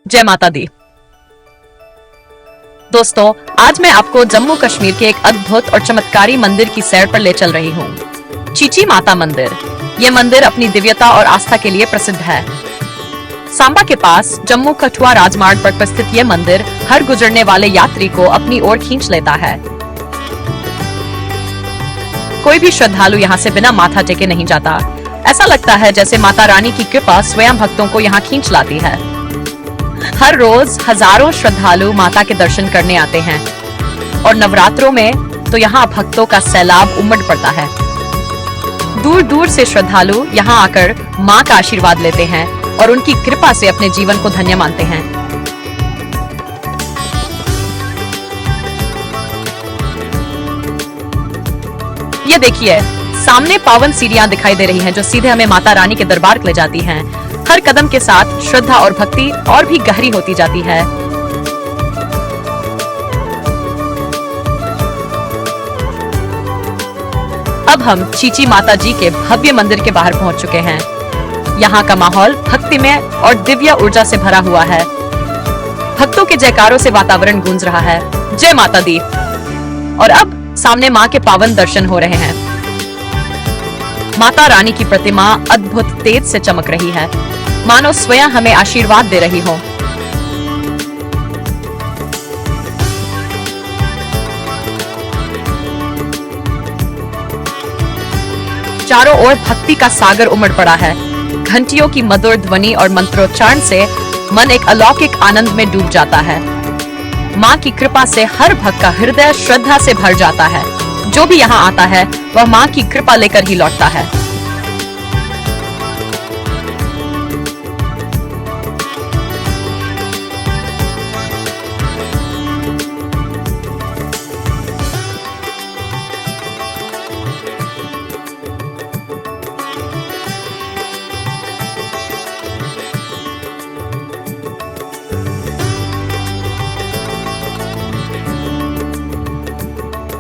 जय माता दी। दोस्तों, आज मैं आपको जम्मू कश्मीर के एक अद्भुत और चमत्कारी मंदिर की सैर पर ले चल रही हूँ। चीची माता मंदिर। यह मंदिर अपनी दिव्यता और आस्था के लिए प्रसिद्ध है। सांबा के पास जम्मू कठुआ राजमार्ग पर स्थित यह मंदिर हर गुजरने वाले यात्री को अपनी ओर खींच लेता है। कोई भी श्रद्धालु यहाँ से बिना माथा टेके नहीं जाता। ऐसा लगता है जैसे माता रानी की कृपा स्वयं भक्तों को यहाँ खींच लाती है। हर रोज हजारों श्रद्धालु माता के दर्शन करने आते हैं और नवरात्रों में तो यहाँ भक्तों का सैलाब उमड़ पड़ता है। दूर दूर से श्रद्धालु यहाँ आकर माँ का आशीर्वाद लेते हैं और उनकी कृपा से अपने जीवन को धन्य मानते हैं। ये देखिए, सामने पावन सीढ़ियां दिखाई दे रही हैं जो सीधे हमें माता रानी के दरबार ले जाती हैं। हर कदम के साथ श्रद्धा और भक्ति और भी गहरी होती जाती है। अब हम चीची माता जी के भव्य मंदिर के बाहर पहुंच चुके हैं। यहाँ का माहौल भक्तिमय और दिव्य ऊर्जा से भरा हुआ है। भक्तों के जयकारों से वातावरण गूंज रहा है। जय माता दी। और अब सामने माँ के पावन दर्शन हो रहे हैं। माता रानी की प्रतिमा अद्भुत तेज से चमक रही है, मानो स्वयं हमें आशीर्वाद दे रही हो। चारों ओर भक्ति का सागर उमड़ पड़ा है। घंटियों की मधुर ध्वनि और मंत्रोच्चारण से मन एक अलौकिक आनंद में डूब जाता है। माँ की कृपा से हर भक्त का हृदय श्रद्धा से भर जाता है। जो भी यहाँ आता है वह माँ की कृपा लेकर ही लौटता है।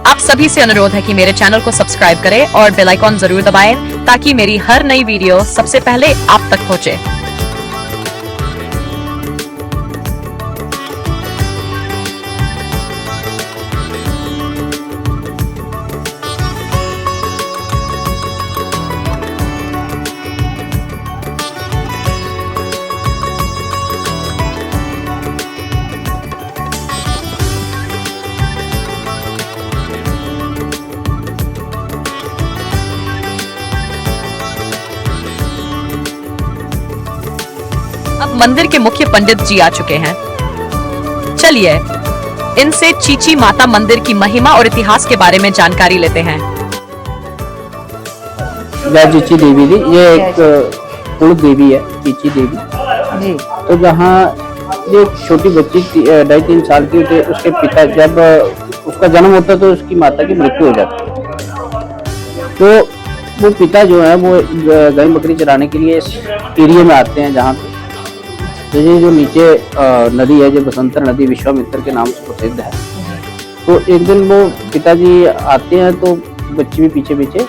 आप सभी से अनुरोध है कि मेरे चैनल को सब्सक्राइब करें और बेल आइकॉन जरूर दबाएं ताकि मेरी हर नई वीडियो सबसे पहले आप तक पहुंचे। अब मंदिर के मुख्य पंडित जी आ चुके हैं। चलिए इनसे चीची माता मंदिर की महिमा और इतिहास के बारे में जानकारी लेते हैं। जय चीची देवी जी, ये एक कुल देवी है चीची देवी जी। तो जहाँ ये छोटी बच्ची 2.5-3 साल की थी, उसके पिता जब उसका जन्म होता तो उसकी माता की मृत्यु हो जाती है। तो वो पिता जो है वो गाय बकरी चराने के लिए इस एरिया में आते हैं जहाँ पे तो ये जो नीचे नदी है जो बसंतर नदी विश्वामित्र के नाम से प्रसिद्ध है। तो एक दिन वो पिताजी आते हैं तो बच्ची भी पीछे पीछे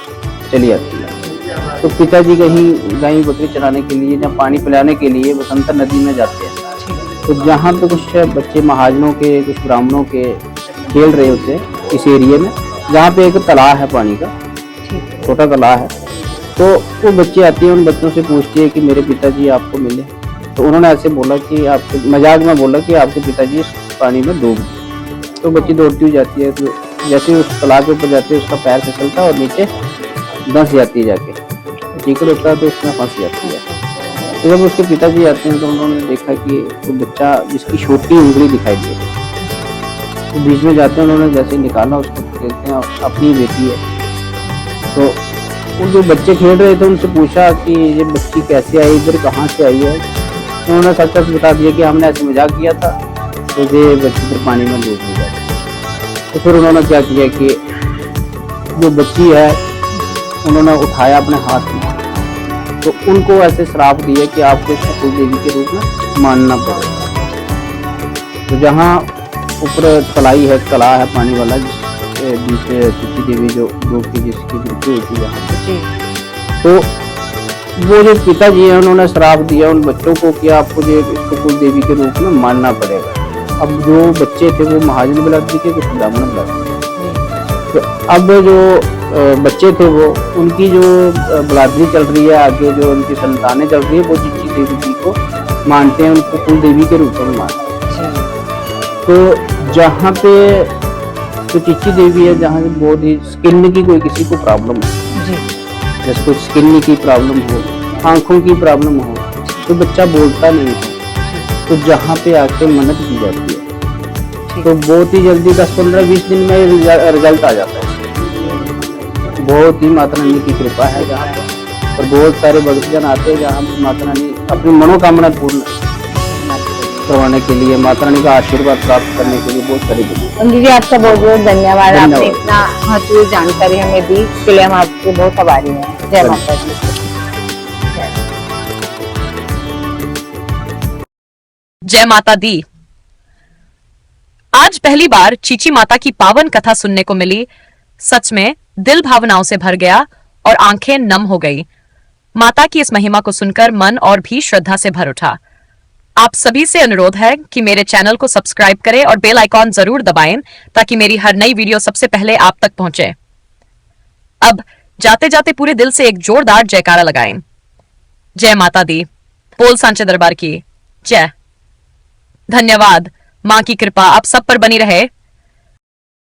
चली आती है। तो पिताजी कहीं गाय बकरी चराने के लिए या पानी पिलाने के लिए बसंतर नदी में जाते हैं। तो जहाँ पे कुछ बच्चे महाजनों के कुछ ब्राह्मणों के खेल रहे होते हैं इस एरिया में, जहाँ पे एक तालाब है, पानी का छोटा तालाब है। तो वो बच्चे आती है, उन बच्चों से पूछती है कि मेरे पिताजी आपको मिले। तो उन्होंने ऐसे बोला कि आपके मजाक में बोला कि आपके पिताजी इस पानी में डूब गए। तो बच्ची दौड़ती हुई जाती है। तो जैसे उस तालाब के ऊपर जाती है उसका पैर फिसलता है और नीचे धंस जाती है, जाके चीकर होता है तो उसमें फंस जाती है। तो जब उसके पिताजी आते हैं तो उन्होंने देखा कि वो बच्चा जिसकी छोटी उंगली दिखाई दे रही है, तो बीच में जाते हैं, उन्होंने जैसे निकाला उसको देखते हैं अपनी बेटी है। तो वो जो बच्चे खेल रहे थे उनसे पूछा कि ये बच्ची कैसे आई, इधर कहाँ से आई है। उन्होंने सच सच बता दिया कि हमने ऐसे मजाक किया था तो ये बच्ची फिर पानी में डूब गई। तो फिर उन्होंने क्या किया कि जो बच्ची है उन्होंने उठाया अपने हाथ में, तो उनको ऐसे श्राप दिया कि आपको इसको देवी के रूप में मानना पड़ेगा। तो जहाँ ऊपर तलाई है, तालाब है पानी वाला, जिस बीच चीची देवी जो डूब की जिसकी मृत्यु हुई थी यहाँ पे, तो वो जो पिताजी है उन्होंने श्राप दिया उन बच्चों को कि आपको जो इसको कुल देवी के रूप में मानना पड़ेगा। अब जो बच्चे थे वो महाजन बिरादरी के, कुछ ब्राह्मण बिरादरी के। तो अब जो बच्चे थे वो उनकी जो बिरादरी चल रही है, आगे जो उनकी संतानें चल रही है, वो चिच्ची देवी जी को मानते हैं, उनको कुल देवी के रूप में मानते हैं। तो जहाँ पे तो चिच्ची देवी है, जहाँ बहुत ही स्किन की कोई किसी को प्रॉब्लम है, जैसे कुछ स्किन की प्रॉब्लम हो, आंखों की प्रॉब्लम हो, तो बच्चा बोलता नहीं है, तो जहाँ पे आके मन्नत की जाती है तो बहुत ही जल्दी 10-15-20 दिन में रिजल्ट आ जाता है। बहुत ही माता रानी की कृपा है जहाँ पे, और बहुत सारे भक्तजन आते हैं जहाँ माता रानी अपनी मनोकामना पूर्ण करवाने के लिए, माता रानी का आशीर्वाद प्राप्त करने के लिए बहुत सारी पंडित जी आपका बहुत बहुत धन्यवाद। आपने इतना महत्वपूर्ण जानकारी हमें दी, इसके लिए हम आपके बहुत आभारी हैं। जय माता दी। जय माता दी। आज पहली बार चीची माता की पावन कथा सुनने को मिली। सच में दिल भावनाओं से भर गया और आंखें नम हो गई। माता की इस महिमा को सुनकर मन और भी श्रद्धा से भर उठा। आप सभी से अनुरोध है कि मेरे चैनल को सब्सक्राइब करें और बेल आइकॉन जरूर दबाएं ताकि मेरी हर नई वीडियो सबसे पहले आप तक पहुंचे। अब जाते जाते पूरे दिल से एक जोरदार जयकारा लगाएं। जय माता दी। बोल सांचे दरबार की जय। धन्यवाद। मां की कृपा आप सब पर बनी रहे।